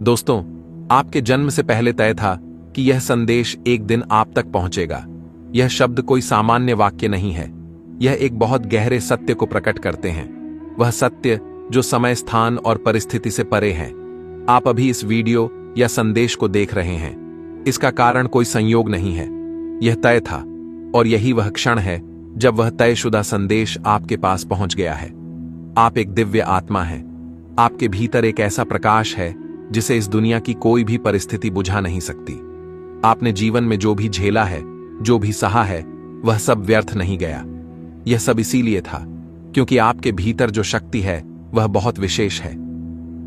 दोस्तों, आपके जन्म से पहले तय था कि यह संदेश एक दिन आप तक पहुंचेगा। यह शब्द कोई सामान्य वाक्य नहीं है। यह एक बहुत गहरे सत्य को प्रकट करते हैं। वह सत्य जो समय, स्थान और परिस्थिति से परे है। आप अभी इस वीडियो या संदेश को देख रहे हैं। इसका कारण कोई संयोग नहीं है। यह तय था और यही वह क्षण है जब वह तयशुदा संदेश आपके पास पहुंच गया है। आप एक दिव्य आत्मा हैं। आपके भीतर एक ऐसा प्रकाश है जिसे इस दुनिया की कोई भी परिस्थिति बुझा नहीं सकती। आपने जीवन में जो भी झेला है, जो भी सहा है, वह सब व्यर्थ नहीं गया। यह सब इसीलिए था क्योंकि आपके भीतर जो शक्ति है वह बहुत विशेष है।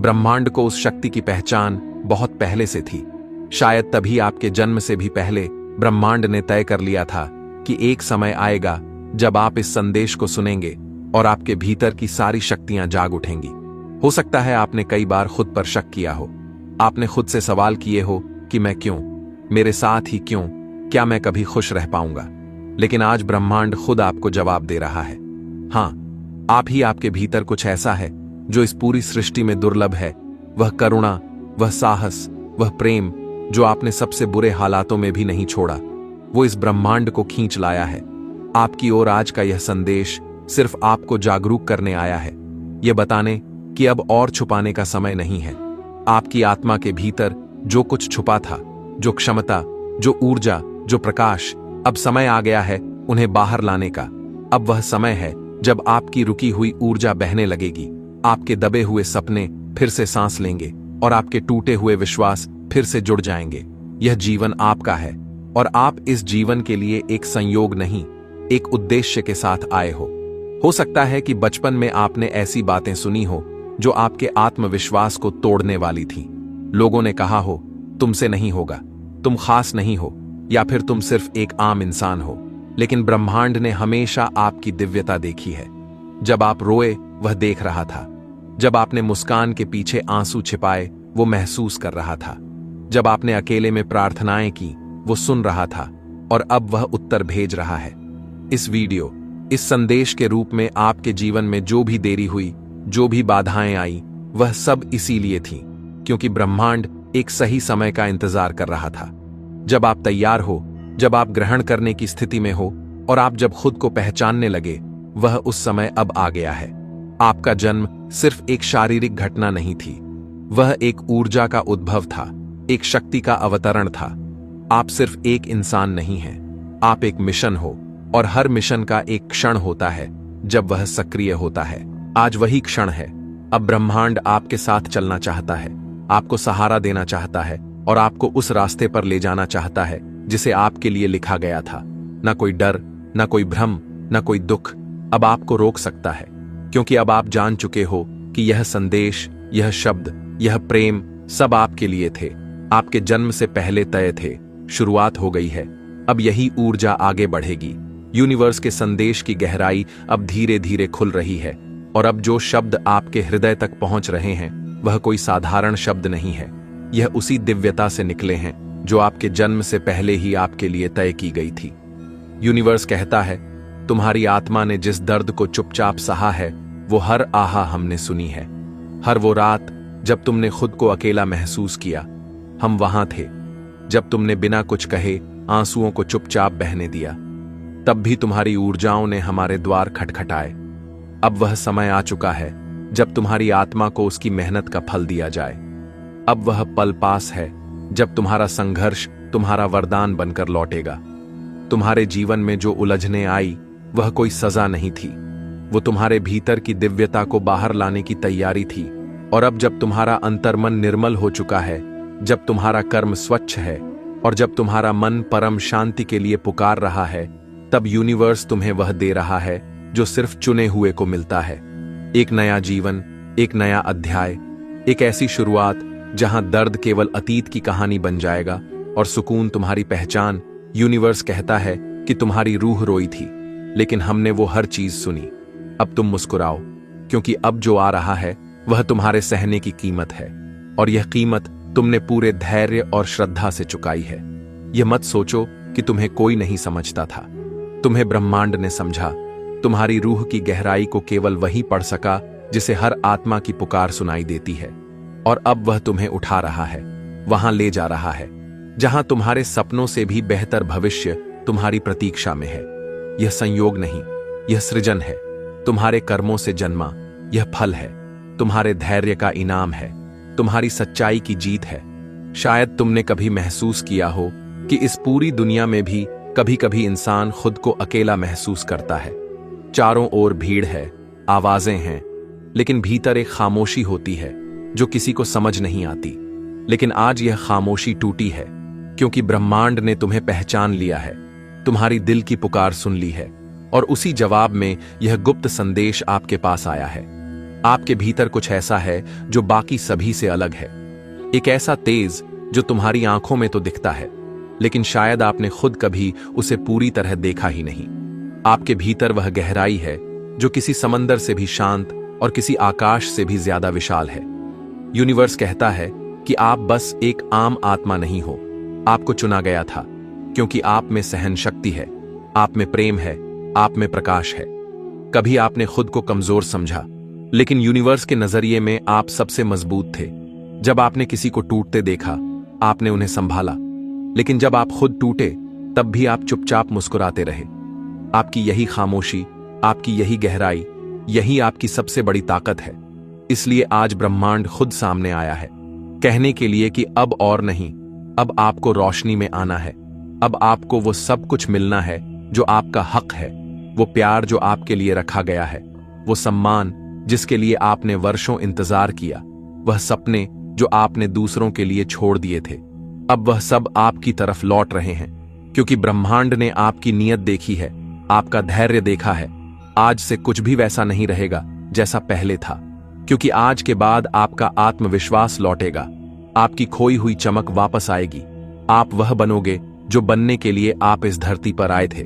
ब्रह्मांड को उस शक्ति की पहचान बहुत पहले से थी। शायद तभी आपके जन्म से भी पहले ब्रह्मांड ने तय कर लिया था कि एक समय आएगा जब आप इस संदेश को सुनेंगे और आपके भीतर की सारी शक्तियां जाग उठेंगी। हो सकता है आपने कई बार खुद पर शक किया हो। आपने खुद से सवाल किए हो कि मैं क्यों, मेरे साथ ही क्यों, क्या मैं कभी खुश रह पाऊंगा। लेकिन आज ब्रह्मांड खुद आपको जवाब दे रहा है। हां, आप ही आपके भीतर कुछ ऐसा है जो इस पूरी सृष्टि में दुर्लभ है। वह करुणा, वह साहस, वह प्रेम जो आपने सबसे बुरे हालातों में भी नहीं छोड़ा, वो इस ब्रह्मांड को खींच लाया है। आपकी ओर आज का यह संदेश सिर्फ आपको जागरूक करने आया है, यह बताने कि अब और छुपाने का समय नहीं है। आपकी आत्मा के भीतर जो कुछ छुपा था, जो क्षमता, जो ऊर्जा, जो प्रकाश, अब समय आ गया है उन्हें बाहर लाने का। अब वह समय है जब आपकी रुकी हुई ऊर्जा बहने लगेगी। आपके दबे हुए सपने फिर से सांस लेंगे और आपके टूटे हुए विश्वास फिर से जुड़ जाएंगे। यह जीवन आपका है और आप इस जीवन के लिए एक संयोग नहीं, एक उद्देश्य के साथ आए हो सकता है कि बचपन में आपने ऐसी बातें सुनी हो जो आपके आत्मविश्वास को तोड़ने वाली थी। लोगों ने कहा हो, तुमसे नहीं होगा, तुम खास नहीं हो, या फिर तुम सिर्फ एक आम इंसान हो। लेकिन ब्रह्मांड ने हमेशा आपकी दिव्यता देखी है। जब आप रोए वह देख रहा था। जब आपने मुस्कान के पीछे आंसू छिपाए वो महसूस कर रहा था। जब आपने अकेले में प्रार्थनाएं की वो सुन रहा था और अब वह उत्तर भेज रहा है। इस वीडियो, इस संदेश के रूप में आपके जीवन में जो भी देरी हुई, जो भी बाधाएं आई, वह सब इसीलिए थी क्योंकि ब्रह्मांड एक सही समय का इंतजार कर रहा था। जब आप तैयार हो, जब आप ग्रहण करने की स्थिति में हो और आप जब खुद को पहचानने लगे, वह उस समय अब आ गया है। आपका जन्म सिर्फ एक शारीरिक घटना नहीं थी, वह एक ऊर्जा का उद्भव था, एक शक्ति का अवतरण था। आप सिर्फ एक इंसान नहीं हैं, आप एक मिशन हो और हर मिशन का एक क्षण होता है जब वह सक्रिय होता है। आज वही क्षण है। अब ब्रह्मांड आपके साथ चलना चाहता है, आपको सहारा देना चाहता है और आपको उस रास्ते पर ले जाना चाहता है जिसे आपके लिए लिखा गया था। ना कोई डर, ना कोई भ्रम, ना कोई दुख अब आपको रोक सकता है, क्योंकि अब आप जान चुके हो कि यह संदेश, यह शब्द, यह प्रेम सब आपके लिए थे। आपके जन्म से पहले तय थे। शुरुआत हो गई है। अब यही ऊर्जा आगे बढ़ेगी। यूनिवर्स के संदेश की गहराई अब धीरे धीरे खुल रही है और अब जो शब्द आपके हृदय तक पहुंच रहे हैं वह कोई साधारण शब्द नहीं है। यह उसी दिव्यता से निकले हैं जो आपके जन्म से पहले ही आपके लिए तय की गई थी। यूनिवर्स कहता है, तुम्हारी आत्मा ने जिस दर्द को चुपचाप सहा है वो हर आहा हमने सुनी है। हर वो रात जब तुमने खुद को अकेला महसूस किया, हम वहां थे। जब तुमने बिना कुछ कहे आंसुओं को चुपचाप बहने दिया, तब भी तुम्हारी ऊर्जाओं ने हमारे द्वार खटखटाए। अब वह समय आ चुका है जब तुम्हारी आत्मा को उसकी मेहनत का फल दिया जाए। अब वह पल पास है जब तुम्हारा संघर्ष तुम्हारा वरदान बनकर लौटेगा। तुम्हारे जीवन में जो उलझने आई वह कोई सजा नहीं थी, वो तुम्हारे भीतर की दिव्यता को बाहर लाने की तैयारी थी। और अब जब तुम्हारा अंतर्मन निर्मल हो चुका है, जब तुम्हारा कर्म स्वच्छ है और जब तुम्हारा मन परम शांति के लिए पुकार रहा है, तब यूनिवर्स तुम्हें वह दे रहा है जो सिर्फ चुने हुए को मिलता है। एक नया जीवन, एक नया अध्याय, एक ऐसी शुरुआत जहां दर्द केवल अतीत की कहानी बन जाएगा और सुकून तुम्हारी पहचान। यूनिवर्स कहता है कि तुम्हारी रूह रोई थी, लेकिन हमने वो हर चीज सुनी। अब तुम मुस्कुराओ, क्योंकि अब जो आ रहा है वह तुम्हारे सहने की कीमत है और यह कीमत तुमने पूरे धैर्य और श्रद्धा से चुकाई है। यह मत सोचो कि तुम्हें कोई नहीं समझता था। तुम्हें ब्रह्मांड ने समझा। तुम्हारी रूह की गहराई को केवल वही पढ़ सका जिसे हर आत्मा की पुकार सुनाई देती है। और अब वह तुम्हें उठा रहा है, वहां ले जा रहा है जहां तुम्हारे सपनों से भी बेहतर भविष्य तुम्हारी प्रतीक्षा में है। यह संयोग नहीं, यह सृजन है। तुम्हारे कर्मों से जन्मा यह फल है, तुम्हारे धैर्य का इनाम है, तुम्हारी सच्चाई की जीत है। शायद तुमने कभी महसूस किया हो कि इस पूरी दुनिया में भी कभी कभी इंसान खुद को अकेला महसूस करता है। चारों ओर भीड़ है, आवाजें हैं, लेकिन भीतर एक खामोशी होती है जो किसी को समझ नहीं आती। लेकिन आज यह खामोशी टूटी है, क्योंकि ब्रह्मांड ने तुम्हें पहचान लिया है, तुम्हारी दिल की पुकार सुन ली है, और उसी जवाब में यह गुप्त संदेश आपके पास आया है। आपके भीतर कुछ ऐसा है जो बाकी सभी से अलग है, एक ऐसा तेज जो तुम्हारी आंखों में तो दिखता है, लेकिन शायद आपने खुद कभी उसे पूरी तरह देखा ही नहीं। आपके भीतर वह गहराई है जो किसी समंदर से भी शांत और किसी आकाश से भी ज्यादा विशाल है। यूनिवर्स कहता है कि आप बस एक आम आत्मा नहीं हो, आपको चुना गया था, क्योंकि आप में सहन शक्ति है, आप में प्रेम है, आप में प्रकाश है। कभी आपने खुद को कमजोर समझा, लेकिन यूनिवर्स के नजरिए में आप सबसे मजबूत थे। जब आपने किसी को टूटते देखा, आपने उन्हें संभाला, लेकिन जब आप खुद टूटे, तब भी आप चुपचाप मुस्कुराते रहे। आपकी यही खामोशी, आपकी यही गहराई, यही आपकी सबसे बड़ी ताकत है। इसलिए आज ब्रह्मांड खुद सामने आया है, कहने के लिए कि अब और नहीं, अब आपको रोशनी में आना है। अब आपको वो सब कुछ मिलना है जो आपका हक है, वो प्यार जो आपके लिए रखा गया है, वो सम्मान जिसके लिए आपने वर्षों इंतजार किया, वह सपने जो आपने दूसरों के लिए छोड़ दिए थे। अब वह सब आपकी तरफ लौट रहे हैं, क्योंकि ब्रह्मांड ने आपकी नीयत देखी है, आपका धैर्य देखा है। आज से कुछ भी वैसा नहीं रहेगा जैसा पहले था, क्योंकि आज के बाद आपका आत्मविश्वास लौटेगा, आपकी खोई हुई चमक वापस आएगी। आप वह बनोगे जो बनने के लिए आप इस धरती पर आए थे।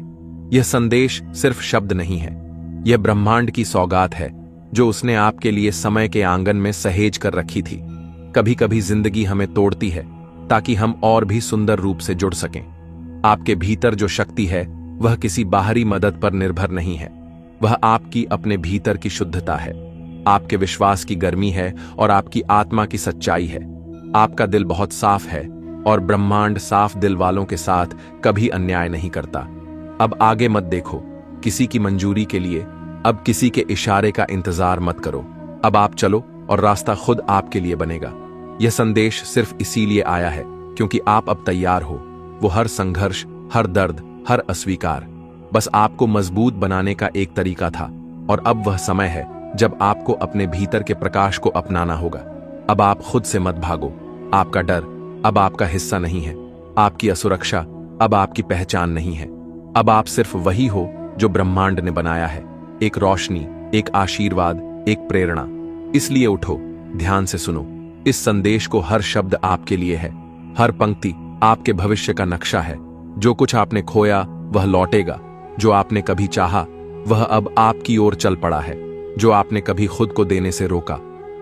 यह संदेश सिर्फ शब्द नहीं है, यह ब्रह्मांड की सौगात है जो उसने आपके लिए समय के आंगन में सहेज कर रखी थी। कभी कभी जिंदगी हमें तोड़ती है ताकि हम और भी सुंदर रूप से जुड़ सकें। आपके भीतर जो शक्ति है वह किसी बाहरी मदद पर निर्भर नहीं है, वह आपकी अपने भीतर की शुद्धता है, आपके विश्वास की गर्मी है और आपकी आत्मा की सच्चाई है। आपका दिल बहुत साफ है और ब्रह्मांड साफ दिल वालों के साथ कभी अन्याय नहीं करता। अब आगे मत देखो किसी की मंजूरी के लिए, अब किसी के इशारे का इंतजार मत करो। अब आप चलो और रास्ता खुद आपके लिए बनेगा। यह संदेश सिर्फ इसीलिए आया है क्योंकि आप अब तैयार हो। वो हर संघर्ष, हर दर्द, हर अस्वीकार बस आपको मजबूत बनाने का एक तरीका था, और अब वह समय है जब आपको अपने भीतर के प्रकाश को अपनाना होगा। अब आप खुद से मत भागो। आपका डर अब आपका हिस्सा नहीं है, आपकी असुरक्षा अब आपकी पहचान नहीं है। अब आप सिर्फ वही हो जो ब्रह्मांड ने बनाया है, एक रोशनी, एक आशीर्वाद, एक प्रेरणा। इसलिए उठो, ध्यान से सुनो। इस संदेश को हर शब्द आपके लिए है, हर पंक्ति आपके भविष्य का नक्शा है। जो कुछ आपने खोया वह लौटेगा, जो आपने कभी चाहा वह अब आपकी ओर चल पड़ा है, जो आपने कभी खुद को देने से रोका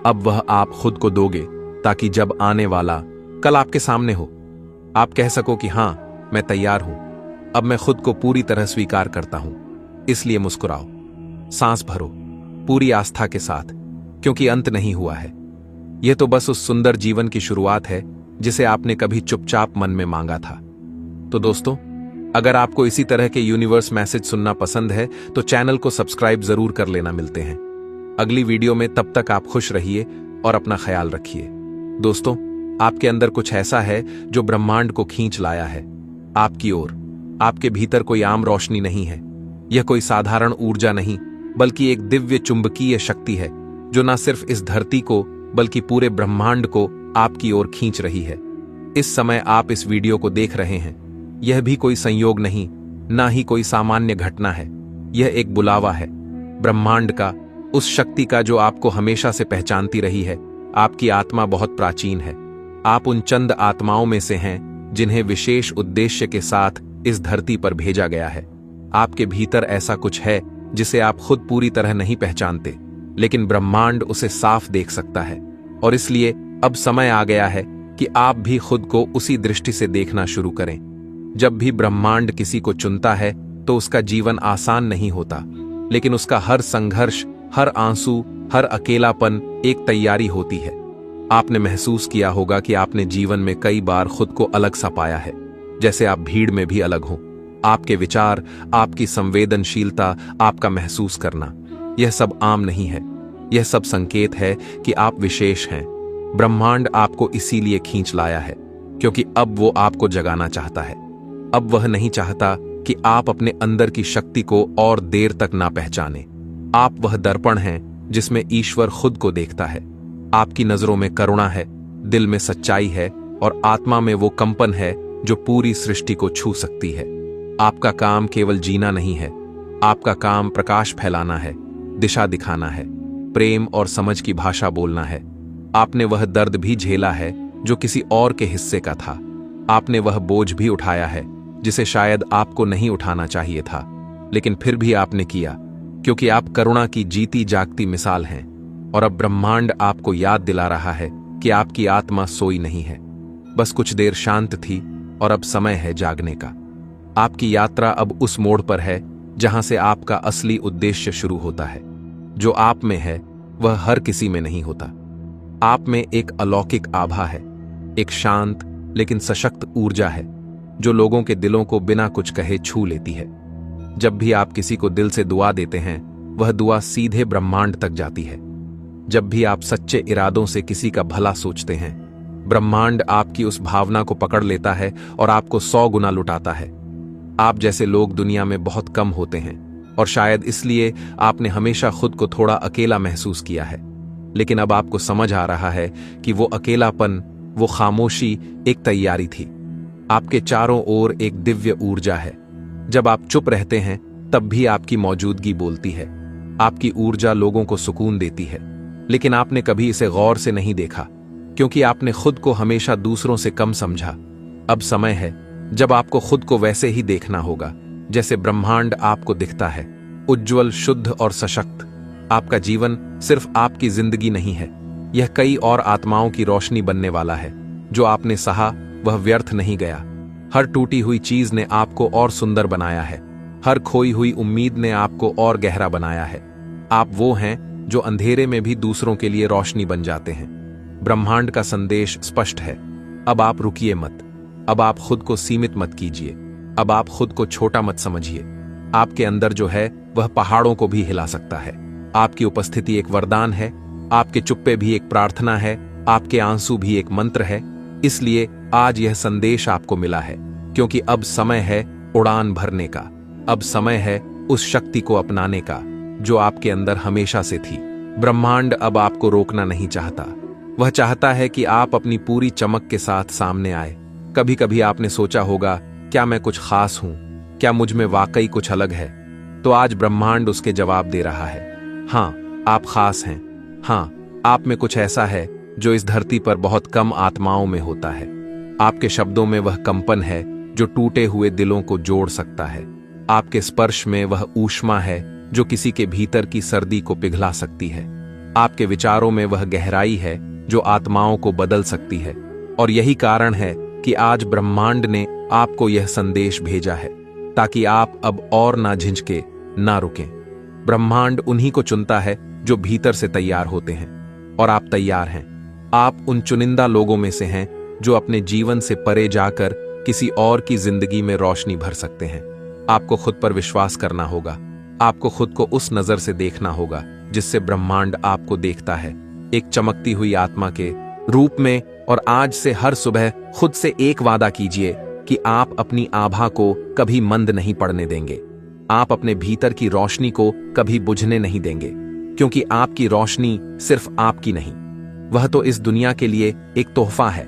अब वह आप खुद को दोगे, ताकि जब आने वाला कल आपके सामने हो, आप कह सको कि हां, मैं तैयार हूं, अब मैं खुद को पूरी तरह स्वीकार करता हूं। इसलिए मुस्कुराओ, सांस भरो पूरी आस्था के साथ, क्योंकि अंत नहीं हुआ है। यह तो बस उस सुंदर जीवन की शुरुआत है जिसे आपने कभी चुपचाप मन में मांगा था। तो दोस्तों, अगर आपको इसी तरह के यूनिवर्स मैसेज सुनना पसंद है तो चैनल को सब्सक्राइब जरूर कर लेना। मिलते हैं अगली वीडियो में, तब तक आप खुश रहिए और अपना ख्याल रखिए। दोस्तों, आपके अंदर कुछ ऐसा है जो ब्रह्मांड को खींच लाया है आपकी ओर। आपके भीतर कोई आम रोशनी नहीं है, यह कोई साधारण ऊर्जा नहीं, बल्कि एक दिव्य चुंबकीय शक्ति है जो न सिर्फ इस धरती को बल्कि पूरे ब्रह्मांड को आपकी ओर खींच रही है। इस समय आप इस वीडियो को देख रहे हैं, यह भी कोई संयोग नहीं, ना ही कोई सामान्य घटना है। यह एक बुलावा है ब्रह्मांड का, उस शक्ति का जो आपको हमेशा से पहचानती रही है। आपकी आत्मा बहुत प्राचीन है, आप उन चंद आत्माओं में से हैं जिन्हें विशेष उद्देश्य के साथ इस धरती पर भेजा गया है। आपके भीतर ऐसा कुछ है जिसे आप खुद पूरी तरह नहीं पहचानते, लेकिन ब्रह्मांड उसे साफ देख सकता है। और इसलिए अब समय आ गया है कि आप भी खुद को उसी दृष्टि से देखना शुरू करें। जब भी ब्रह्मांड किसी को चुनता है तो उसका जीवन आसान नहीं होता, लेकिन उसका हर संघर्ष, हर आंसू, हर अकेलापन एक तैयारी होती है। आपने महसूस किया होगा कि आपने जीवन में कई बार खुद को अलग सा पाया है, जैसे आप भीड़ में भी अलग हों। आपके विचार, आपकी संवेदनशीलता, आपका महसूस करना, यह सब आम नहीं है। यह सब संकेत है कि आप विशेष हैं। ब्रह्मांड आपको इसीलिए खींच लाया है, क्योंकि अब वो आपको जगाना चाहता है। अब वह नहीं चाहता कि आप अपने अंदर की शक्ति को और देर तक ना पहचाने। आप वह दर्पण हैं जिसमें ईश्वर खुद को देखता है। आपकी नजरों में करुणा है, दिल में सच्चाई है और आत्मा में वो कंपन है जो पूरी सृष्टि को छू सकती है। आपका काम केवल जीना नहीं है, आपका काम प्रकाश फैलाना है, दिशा दिखाना है, प्रेम और समझ की भाषा बोलना है। आपने वह दर्द भी झेला है जो किसी और के हिस्से का था। आपने वह बोझ भी उठाया है जिसे शायद आपको नहीं उठाना चाहिए था, लेकिन फिर भी आपने किया, क्योंकि आप करुणा की जीती जागती मिसाल हैं। और अब ब्रह्मांड आपको याद दिला रहा है कि आपकी आत्मा सोई नहीं है, बस कुछ देर शांत थी और अब समय है जागने का। आपकी यात्रा अब उस मोड़ पर है जहां से आपका असली उद्देश्य शुरू होता है। जो आप में है वह हर किसी में नहीं होता। आप में एक अलौकिक आभा है, एक शांत लेकिन सशक्त ऊर्जा है जो लोगों के दिलों को बिना कुछ कहे छू लेती है। जब भी आप किसी को दिल से दुआ देते हैं, वह दुआ सीधे ब्रह्मांड तक जाती है। जब भी आप सच्चे इरादों से किसी का भला सोचते हैं, ब्रह्मांड आपकी उस भावना को पकड़ लेता है और आपको 100 गुना लुटाता है। आप जैसे लोग दुनिया में बहुत कम होते हैं और शायद इसलिए आपने हमेशा खुद को थोड़ा अकेला महसूस किया है। लेकिन अब आपको समझ आ रहा है कि वो अकेलापन, वो खामोशी एक तैयारी थी। आपके चारों ओर एक दिव्य ऊर्जा है। जब आप चुप रहते हैं तब भी आपकी मौजूदगी बोलती है। आपकी ऊर्जा लोगों को सुकून देती है, लेकिन आपने कभी इसे गौर से नहीं देखा, क्योंकि आपने खुद को हमेशा दूसरों से कम समझा। अब समय है जब आपको खुद को वैसे ही देखना होगा जैसे ब्रह्मांड आपको दिखता है, उज्ज्वल, शुद्ध और सशक्त। आपका जीवन सिर्फ आपकी जिंदगी नहीं है, यह कई और आत्माओं की रोशनी बनने वाला है। जो आपने सहा वह व्यर्थ नहीं गया। हर टूटी हुई चीज ने आपको और सुंदर बनाया है। हर खोई हुई उम्मीद ने आपको और गहरा बनाया है। आप वो हैं जो अंधेरे में भी दूसरों के लिए रोशनी बन जाते हैं। ब्रह्मांड का संदेश स्पष्ट है। अब आप रुकिए मत। अब आप खुद को सीमित मत कीजिए। अब आप खुद को छोटा मत समझिए। आपके अंदर जो है वह पहाड़ों को भी हिला सकता है। आपकी उपस्थिति एक वरदान है। आपके चुप्पे भी एक प्रार्थना है। आपके आंसू भी एक मंत्र है। इसलिए आज यह संदेश आपको मिला है, क्योंकि अब समय है उड़ान भरने का। अब समय है उस शक्ति को अपनाने का जो आपके अंदर हमेशा से थी। ब्रह्मांड अब आपको रोकना नहीं चाहता। वह चाहता है कि आप अपनी पूरी चमक के साथ सामने आए। कभी कभी आपने सोचा होगा, क्या मैं कुछ खास हूं? क्या मुझ में वाकई कुछ अलग है? तो आज ब्रह्मांड उसके जवाब दे रहा है। हाँ, आप खास हैं। हाँ, आप में कुछ ऐसा है जो इस धरती पर बहुत कम आत्माओं में होता है। आपके शब्दों में वह कंपन है जो टूटे हुए दिलों को जोड़ सकता है। आपके स्पर्श में वह ऊष्मा है जो किसी के भीतर की सर्दी को पिघला सकती है। आपके विचारों में वह गहराई है जो आत्माओं को बदल सकती है। और यही कारण है कि आज ब्रह्मांड ने आपको यह संदेश भेजा है, ताकि आप अब और ना झिझके, ना रुकें। ब्रह्मांड उन्हीं को चुनता है जो भीतर से तैयार होते हैं, और आप तैयार हैं। आप उन चुनिंदा लोगों में से हैं जो अपने जीवन से परे जाकर किसी और की जिंदगी में रोशनी भर सकते हैं। आपको खुद पर विश्वास करना होगा। आपको खुद को उस नजर से देखना होगा जिससे ब्रह्मांड आपको देखता है, एक चमकती हुई आत्मा के रूप में। और आज से हर सुबह खुद से एक वादा कीजिए कि आप अपनी आभा को कभी मंद नहीं पड़ने देंगे। आप अपने भीतर की रोशनी को कभी बुझने नहीं देंगे, क्योंकि आपकी रोशनी सिर्फ आपकी नहीं, वह तो इस दुनिया के लिए एक तोहफा है।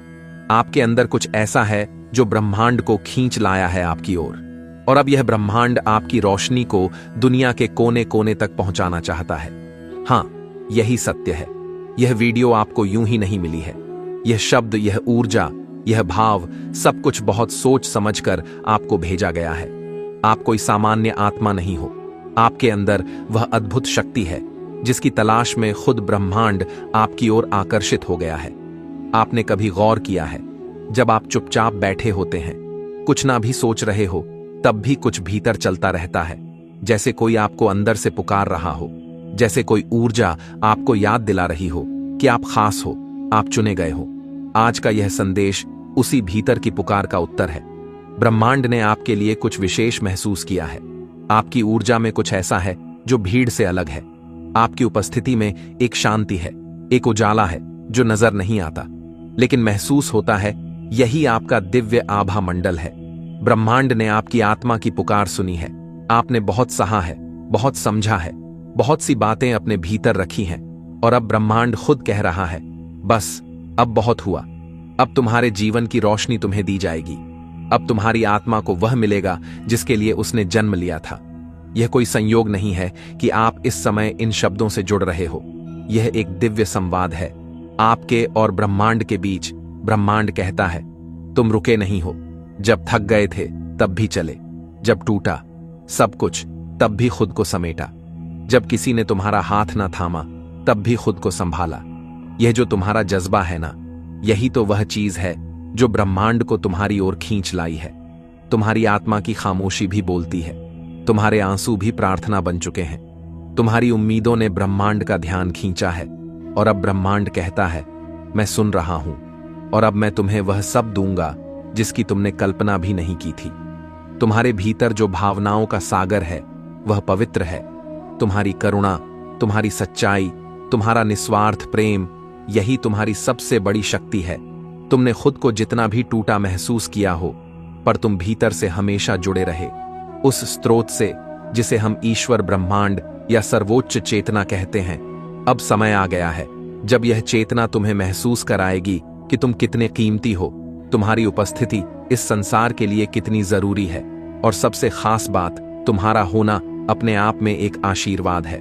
आपके अंदर कुछ ऐसा है जो ब्रह्मांड को खींच लाया है आपकी ओर, और अब यह ब्रह्मांड आपकी रोशनी को दुनिया के कोने कोने तक पहुंचाना चाहता है। हाँ, यही सत्य है। यह वीडियो आपको यूं ही नहीं मिली है। यह शब्द, यह ऊर्जा, यह भाव, सब कुछ बहुत सोच समझकर आपको भेजा गया है। आप कोई सामान्य आत्मा नहीं हो। आपके अंदर वह अद्भुत शक्ति है जिसकी तलाश में खुद ब्रह्मांड आपकी ओर आकर्षित हो गया है। आपने कभी गौर किया है, जब आप चुपचाप बैठे होते हैं, कुछ ना भी सोच रहे हो, तब भी कुछ भीतर चलता रहता है, जैसे कोई आपको अंदर से पुकार रहा हो, जैसे कोई ऊर्जा आपको याद दिला रही हो कि आप खास हो, आप चुने गए हो। आज का यह संदेश उसी भीतर की पुकार का उत्तर है। ब्रह्मांड ने आपके लिए कुछ विशेष महसूस किया है। आपकी ऊर्जा में कुछ ऐसा है जो भीड़ से अलग है। आपकी उपस्थिति में एक शांति है, एक उजाला है जो नजर नहीं आता लेकिन महसूस होता है। यही आपका दिव्य आभा मंडल है। ब्रह्मांड ने आपकी आत्मा की पुकार सुनी है। आपने बहुत सहा है, बहुत समझा है, बहुत सी बातें अपने भीतर रखी हैं और अब ब्रह्मांड खुद कह रहा है, बस अब बहुत हुआ। अब तुम्हारे जीवन की रोशनी तुम्हें दी जाएगी। अब तुम्हारी आत्मा को वह मिलेगा जिसके लिए उसने जन्म लिया था। यह कोई संयोग नहीं है कि आप इस समय इन शब्दों से जुड़ रहे हो। यह एक दिव्य संवाद है आपके और ब्रह्मांड के बीच। ब्रह्मांड कहता है, तुम रुके नहीं हो। जब थक गए थे तब भी चले, जब टूटा सब कुछ तब भी खुद को समेटा, जब किसी ने तुम्हारा हाथ ना थामा तब भी खुद को संभाला। यह जो तुम्हारा जज्बा है ना, यही तो वह चीज है जो ब्रह्मांड को तुम्हारी ओर खींच लाई है। तुम्हारी आत्मा की खामोशी भी बोलती है, तुम्हारे आंसू भी प्रार्थना बन चुके हैं। तुम्हारी उम्मीदों ने ब्रह्मांड का ध्यान खींचा है और अब ब्रह्मांड कहता है, मैं सुन रहा हूं और अब मैं तुम्हें वह सब दूंगा जिसकी तुमने कल्पना भी नहीं की थी। तुम्हारे भीतर जो भावनाओं का सागर है वह पवित्र है। तुम्हारी करुणा, तुम्हारी सच्चाई, तुम्हारा निस्वार्थ प्रेम, यही तुम्हारी सबसे बड़ी शक्ति है। तुमने खुद को जितना भी टूटा महसूस किया हो, पर तुम भीतर से हमेशा जुड़े रहे उस स्रोत से जिसे हम ईश्वर, ब्रह्मांड या सर्वोच्च चेतना कहते हैं। अब समय आ गया है जब यह चेतना तुम्हें महसूस कराएगी कि तुम कितने कीमती हो, तुम्हारी उपस्थिति इस संसार के लिए कितनी जरूरी है और सबसे खास बात, तुम्हारा होना अपने आप में एक आशीर्वाद है।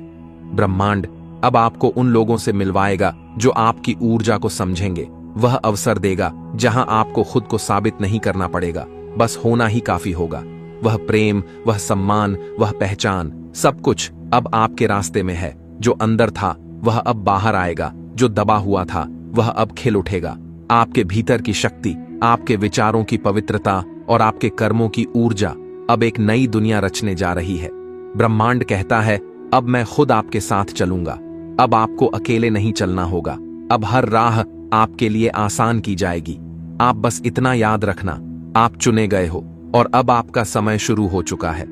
ब्रह्मांड अब आपको उन लोगों से मिलवाएगा जो आपकी ऊर्जा को समझेंगे। वह अवसर देगा जहां आपको खुद को साबित नहीं करना पड़ेगा, बस होना ही काफी होगा। वह प्रेम, वह सम्मान, वह पहचान, सब कुछ अब आपके रास्ते में है। जो अंदर था वह अब बाहर आएगा, जो दबा हुआ था वह अब खिल उठेगा। आपके भीतर की शक्ति, आपके विचारों की पवित्रता और आपके कर्मों की ऊर्जा अब एक नई दुनिया रचने जा रही है। ब्रह्मांड कहता है, अब मैं खुद आपके साथ चलूंगा। अब आपको अकेले नहीं चलना होगा। अब हर राह आपके लिए आसान की जाएगी। आप बस इतना याद रखना, आप चुने गए हो और अब आपका समय शुरू हो चुका है।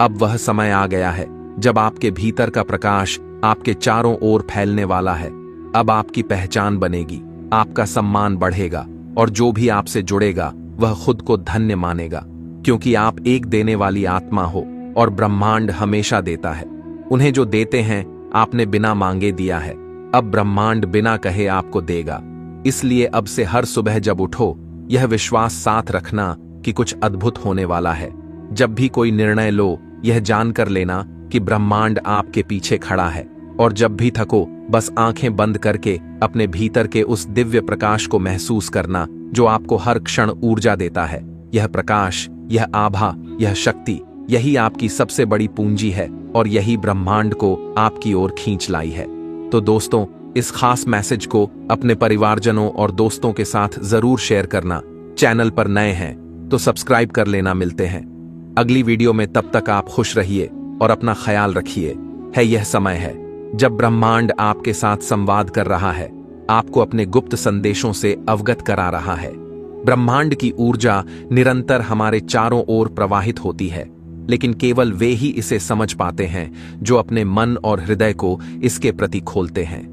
अब वह समय आ गया है जब आपके भीतर का प्रकाश आपके चारों ओर फैलने वाला है। अब आपकी पहचान बनेगी, आपका सम्मान बढ़ेगा और जो भी आपसे जुड़ेगा वह खुद को धन्य मानेगा, क्योंकि आप एक देने वाली आत्मा हो और ब्रह्मांड हमेशा देता है। उन्हें जो देते हैं आपने बिना मांगे दिया है। अब ब्रह्मांड बिना कहे आपको देगा। इसलिए अब से हर सुबह जब उठो, यह विश्वास साथ रखना कि कुछ अद्भुत होने वाला है। जब भी कोई निर्णय लो, यह जानकर लेना कि ब्रह्मांड आपके पीछे खड़ा है। और जब भी थको, बस आंखें बंद करके अपने भीतर के उस दिव्य प्रकाश को महसूस करना जो आपको हर क्षण ऊर्जा देता है। यह प्रकाश, यह आभा, यह शक्ति, यही आपकी सबसे बड़ी पूंजी है और यही ब्रह्मांड को आपकी ओर खींच लाई है। तो दोस्तों, इस खास मैसेज को अपने परिवारजनों और दोस्तों के साथ जरूर शेयर करना। चैनल पर नए हैं तो सब्सक्राइब कर लेना। मिलते हैं अगली वीडियो में, तब तक आप खुश रहिए और अपना ख्याल रखिए। यह समय है जब ब्रह्मांड आपके साथ संवाद कर रहा है, आपको अपने गुप्त संदेशों से अवगत करा रहा है। ब्रह्मांड की ऊर्जा निरंतर हमारे चारों ओर प्रवाहित होती है, लेकिन केवल वे ही इसे समझ पाते हैं जो अपने मन और हृदय को इसके प्रति खोलते हैं।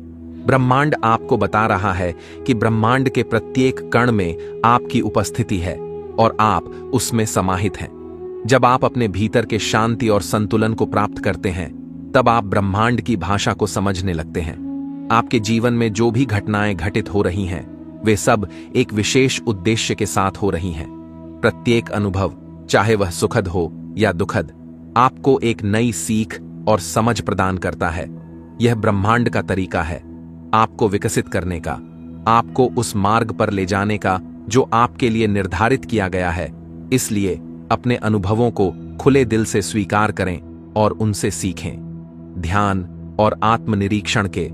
ब्रह्मांड आपको बता रहा है कि ब्रह्मांड के प्रत्येक कण में आपकी उपस्थिति है और आप उसमें समाहित हैं। जब आप अपने भीतर के शांति और संतुलन को प्राप्त करते हैं, तब आप ब्रह्मांड की भाषा को समझने लगते हैं। आपके जीवन में जो भी घटनाएं घटित हो रही हैं, वे सब एक विशेष उद्देश्य के साथ हो रही हैं। प्रत्येक अनुभव, चाहे वह सुखद हो या दुखद, आपको एक नई सीख और समझ प्रदान करता है। यह ब्रह्मांड का तरीका है आपको विकसित करने का, आपको उस मार्ग पर ले जाने का जो आपके लिए निर्धारित किया गया है। इसलिए अपने अनुभवों को खुले दिल से स्वीकार करें और उनसे सीखें। ध्यान और आत्मनिरीक्षण के